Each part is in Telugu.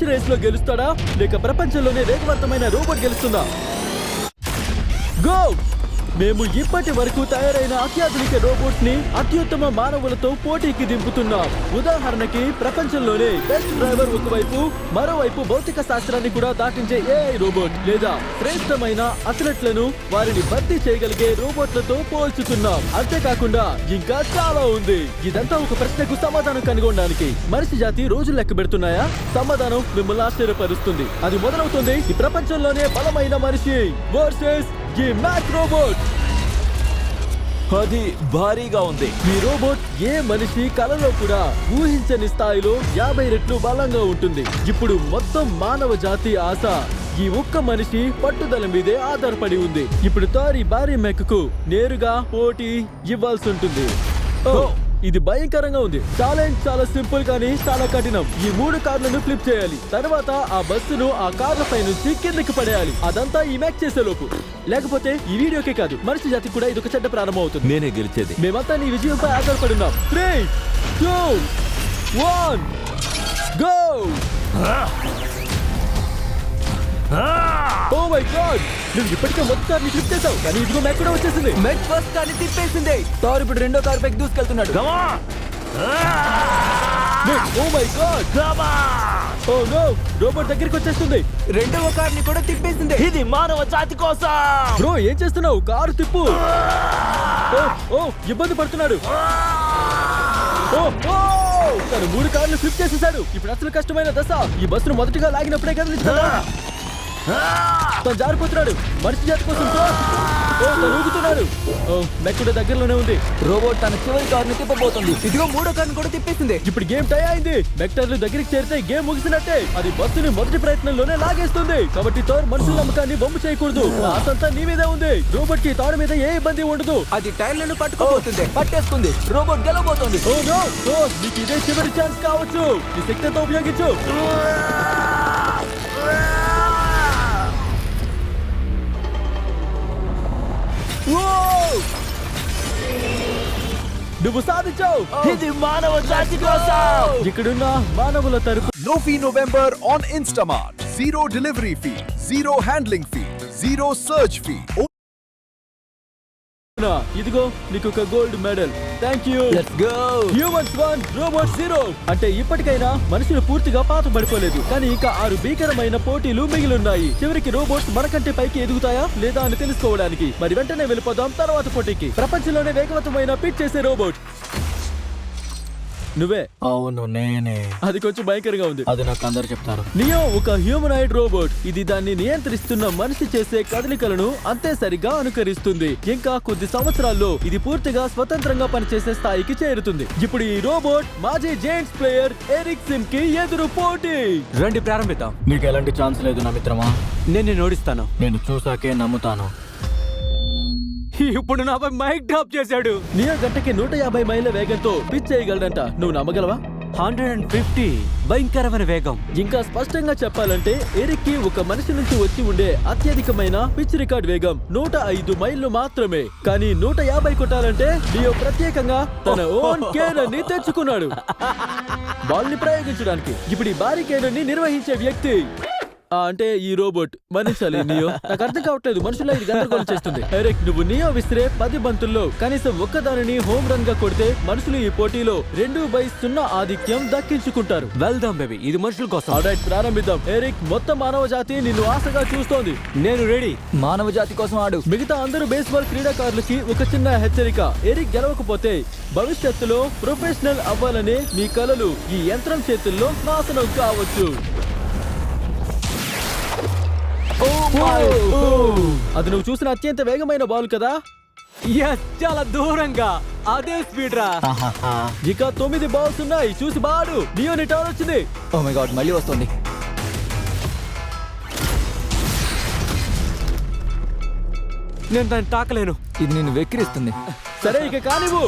మనిషి రేస్ లో గెలుస్తాడా లేక ప్రపంచంలోనే వేగవంతమైన రోబోట్ గెలుస్తుందా? గో! మేము ఇప్పటి వరకు తయారైన అత్యాధునిక రోబోట్స్ ని అత్యుత్తమ మానవులతో పోటీకి దింపుతున్నాం. ఉదాహరణకి ప్రపంచంలోనే బెస్ట్ డ్రైవర్ ఒకవైపు, మరోవైపు భౌతిక శాస్త్రాన్ని కూడా దాటించే ఏఐ రోబోట్, లేదా శ్రేష్టమైన అథ్లెట్లను వారిని భర్తీ చేయగలిగే రోబోట్లతో పోల్చుతున్నాం. అంతేకాకుండా ఇంకా చాలా ఉంది. ఇదంతా ఒక ప్రశ్నకు సమాధానం కనుగొనడానికి మనిషి జాతి రోజులు లెక్క పెడుతున్నాయా? సమాధానం మిమ్మల్ని ఆశ్చర్యపరుస్తుంది. అది మొదలవుతుంది ఈ ప్రపంచంలోనే బలమైన మనిషి వర్సెస్ ఈ మ్యాక్ రోబోట్. అది భారీగా ఉంది. ఈ రోబోట్ ఏ మనిషి కలలో కూడా ఊహించని స్థాయిలో 50 రెట్లు బలంగా ఉంటుంది. ఇప్పుడు మొత్తం మానవ జాతి ఆశ ఈ ఒక్క మనిషి పట్టుదల మీదే ఆధారపడి ఉంది. ఇప్పుడు థార్ ఈ భారీ మెక్కు నేరుగా పోటీ ఇవ్వాల్సి ఉంటుంది. ఇది భయంకరంగా ఉంది. ఛాలెంజ్ చాలా సింపుల్ కానీ చాలా కఠినం. ఈ 3 కార్లను ఫ్లిప్ చేయాలి. తర్వాత ఆ బస్సును ఆ కార్లపై నుంచి కిందకి పడేయాలి. అదంతా ఈ మ్యాక్ చేసే లోపు. లేకపోతే ఈ వీడియోకే కాదు, మనిషి జాతికి కూడా ఇది ఒక చెడ్డ ప్రారంభం అవుతుంది. నేనే గెలిచేది. మేమంతా నీ విజయంపై ఆధారపడున్నాం. 3, 2, 1 గో! ఓ మై గాడ్, నువ్వు ఇప్పటికే మొత్తం కార్ని ఫ్లిప్ చేసావు, కానీ ఇదిగో మ్యాక్ కూడా వచ్చేసింది. మెక్ ఫస్ట్ కార్ని తిప్పేసింది. థార్ ఇప్పుడు రెండో కార్ పైకి దూసుకెళ్తున్నాడు. Oh my god, oh no, robot దగ్గరికి వచ్చేస్తుంది. రెండవ కార్ని కూడా తిప్పేసింది. ఇది మానవ జాతి కోసం. బ్రో ఏం చేస్తున్నావు? కారు తిప్పు. ఓ ఇబ్బంది పడుతున్నాడు. తను 3 కార్లు ఫ్లిప్ చేసేసాడు. ఇప్పుడు అసలు కష్టమైన దశ. ఈ బస్సును మొదటిగా లాగినప్పుడే కదిలించాడు. తను జారిపోతున్నాడు. మనిషి జాతి కోసం తను ఊగుతున్నాడు. మెక్ కూడా దగ్గరలోనే ఉంది. రోబోట్ తన చివరి కార్ని తిప్పబోతుంది. ఇదిగో మూడో కార్ని కూడా తిప్పేసింది. ఇప్పుడు గేమ్ టై అయింది. మెక్టర్లు దగ్గరికి చేరితే గేమ్ ముగిసినట్టే. అది బస్సుని మొదటి ప్రయత్నంలోనే లాగేస్తుంది. కాబట్టి థార్ మనుషుల నమ్మకాన్ని బొమ్మ చేయకూడదు. ఆసంతా నీ మీదే ఉంది. రోబోట్ కి థార్ మీద ఏ ఇబ్బంది ఉండదు. అది టైర్లను పట్టుకోబోతుంది. పట్టేసుకుంది. రోబోట్ గెలవబోతోంది. ఓ నో, నీకు ఇదే చివరి ఛాన్స్ కావచ్చు. నీ శక్తితో ఉపయోగించు. నువ్వు సాధించావు. ఇది మానవ జాతి కోసం. ఇక్కడున్న మానవుల తరపు No fee November on Instamart. Zero delivery fee. Zero handling fee. Zero surge fee. ఇదిగో నీకు ఒక gold medal. Thank you. Let's go. Humans 1 robot 0. అంటే ఇప్పటికైనా మనుషులు పూర్తిగా పాత పడిపోలేదు, కానీ ఇంకా 6 భీకరమైన పోటీలు మిగిలిన్నాయి. చివరికి రోబోట్స్ మనకంటే పైకి ఎదుగుతాయా లేదా అని తెలుసుకోవడానికి మరి వెంటనే వెళ్ళిపోదాం తర్వాత పోటీకి. ప్రపంచంలోనే వేగవంతమైన పిచ్ చేసే రోబోట్ నువ్వే. అవును నేనే. అది కొంచెం భయంకరంగా ఉంది. అది నాకు అందరు చెప్తారు. నియో ఒక హ్యూమనాయిడ్ రోబోట్. ఇది దాన్ని నియంత్రిస్తున్న మనిషి చేసే కదలికలను అంతే సరిగా అనుకరిస్తుంది. ఇంకా కొద్ది సంవత్సరాల్లో ఇది పూర్తిగా స్వతంత్రంగా పనిచేసే స్థాయికి చేరుతుంది. ఇప్పుడు ఈ రోబోట్ మాజీ జైంట్స్ ప్లేయర్ ఎరిక్ సిమ్ కి ఎదురు పోటీ. రండి ప్రారంభిద్దాం. నీకు ఎలాంటి ఛాన్స్ లేదు నా మిత్రమా. నేను ఓడిస్తాను. నేను చూసాకే నమ్ముతాను. ఇప్పుడు నాపై మైక్ డ్రాప్ చేశాడు. నియో గంటకి 150 మైళ్ళ వేగంతో పిచ్ చేయగలడంట. నువ్వు నమ్మగలవా? 150 భయంకరమైన వేగం. ఇంకా స్పష్టంగా చెప్పాలంటే ఎరిక్ కి ఒక మనిషి నుంచి వచ్చి ఉండే అత్యధికమైన పిచ్ రికార్డ్ వేగం 105 మైళ్ళు మాత్రమే. కానీ 150 కొట్టాలంటే నియో ప్రత్యేకంగా తన ఓన్ కేనన్ ని తెచ్చుకున్నాడు బాల్ ని ప్రయోగించడానికి. ఇప్పుడు ఈ భారీ కేనన్ ని నిర్వహించే వ్యక్తి అంటే ఈ రోబోట్. మనిషాలి నియో, నాకు అర్థం కావట్లేదు. మనుషుల్లో ఇది గందరగోళం చేస్తుంది. ఎరిక్, నువ్వు నియో విసిరే 10 బంతుల్లో కనీసం ఒక్కదానిని హోమ్ రన్ గా కొడితే మనుషులు ఈ పోటీలో 2/0 ఆధిక్యం దక్కించుకుంటారు. వెళ్దాం బేబీ, ఇది మనుషుల కోసం. ఆల్రైట్, ప్రారంభిద్దాం. ఎరిక్, మొత్తం మానవ జాతి నిన్ను ఆశగా చూస్తోంది. నేను రెడీ. మానవ జాతి కోసం ఆడు. మిగతా అందరూ బేస్బాల్ క్రీడాకారులకి ఒక చిన్న హెచ్చరిక. ఎరిక్ గెలవకపోతే భవిష్యత్తులో ప్రొఫెషనల్ అవ్వాలనే మీ కలలు ఈ యంత్రం చేతుల్లో నాశనం కావచ్చు. అది నువ్వు చూసిన అత్యంత వేగమైన బాల్ కదా. చాలా దూరంగా. అదే స్పీడ్ రా. ఇక 9 బాల్స్ ఉన్నాయి. చూసి బాడు. నియోని టర్న్ వచ్చింది. ఓ మై గాడ్, మళ్ళీ వస్తుంది. నేను దాన్ని తాకలేను. ఇది నిన్ను వెక్కిరిస్తుంది. సరే ఇక కానివ్వు.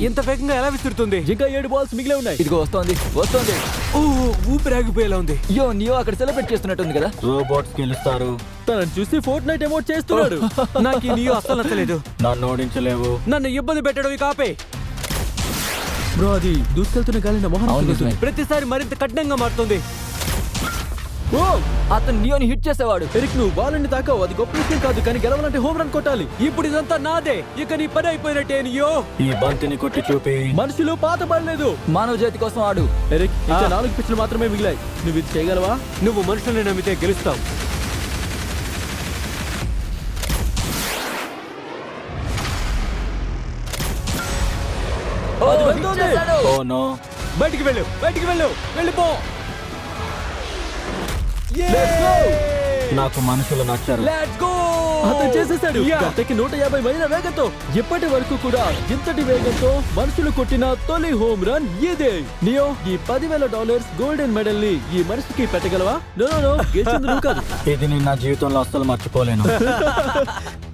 ఇంత వేగంగా ఎలా విసురుతుంది? ఇంకా 7 బాల్స్ మిగిలే ఉన్నాయి. ఇదిగో వస్తోంది. ఊపిరాగిపోయేలా ఉంది. నియో అక్కడ సెలబ్రేట్ చేస్తున్నట్టుంది కదా. రోబోట్స్ గెలుస్తారు. తనని చూసి ఫోర్ట్ నైట్ ఎమోట్ చేస్తున్నాడు. నాకు ఈ నియో అస్సలు నచ్చలేదు. నన్ను ఓడించలేవు. నన్ను ఇబ్బంది పెట్టడం కాపే. బ్రో అది దూసుకెళ్తున్న గాలి నా మొహం అవును, తగులుతుంది. నిజమే. ప్రతిసారి మరింత కఠినంగా మారుతుంది. ఓ! అతను నియోని హిట్ చేసేవాడు. ఎరిక్ నువ్వు బాలని తాకావు, అది గొప్ప విషయం కాదు, కానీ గెలవాలంటే హోమ్ రన్ కొట్టాలి. ఇప్పుడు ఇదంతా నాదే. ఇక నీ పని అయిపోయినట్టే నియో. ఈ బంతిని కొట్టి చూపి. మనుషులు పాత పడలేదు. మానవ జాతి కోసం ఆడు. ఎరిక్ ఇంకా 4 పిచ్లు మాత్రమే మిగిలాయి. నువ్వు ఇది చేయగలవా? నువ్వు మనుషుల్ని నమ్మితే గెలుస్తావు. ఓ, అది hit వెళ్తోంది. చేశాడు. Oh no. బయటికి వెళ్ళు, బయటికి వెళ్ళు, వెళ్ళిపో. Let's go! నాకు మనుషులు నచ్చారు. Let's go! అతను చేసేసాడు. Yeah. గంటకి 150 మైళ్ళ వేగంతో ఇప్పటి వరకు కూడా ఇంతటి వేగంతో మనుషులు కొట్టిన తొలి హోమ్ రన్ ఇదే. నియో, ఈ $10,000 గోల్డెన్ మెడల్ ని ఈ మనిషికి పెట్టగలవా? నో గెలిచింది నువ్వు కాదు. ఇది నేను నా జీవితంలో అస్సలు మర్చిపోలేను.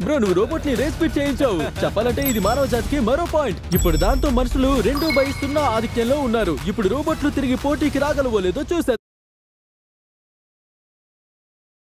బ్రో నువ్వు రోబోట్ ని రేస్ ఫిట్ చేయించావు. చెప్పాలంటే ఇది మానవ జాతికి మరో పాయింట్. ఇప్పుడు దాంతో మనుషులు 2/0 ఆధిక్యంలో ఉన్నారు. ఇప్పుడు రోబోట్లు తిరిగి పోటీకి రాగలవో లేదో చూసే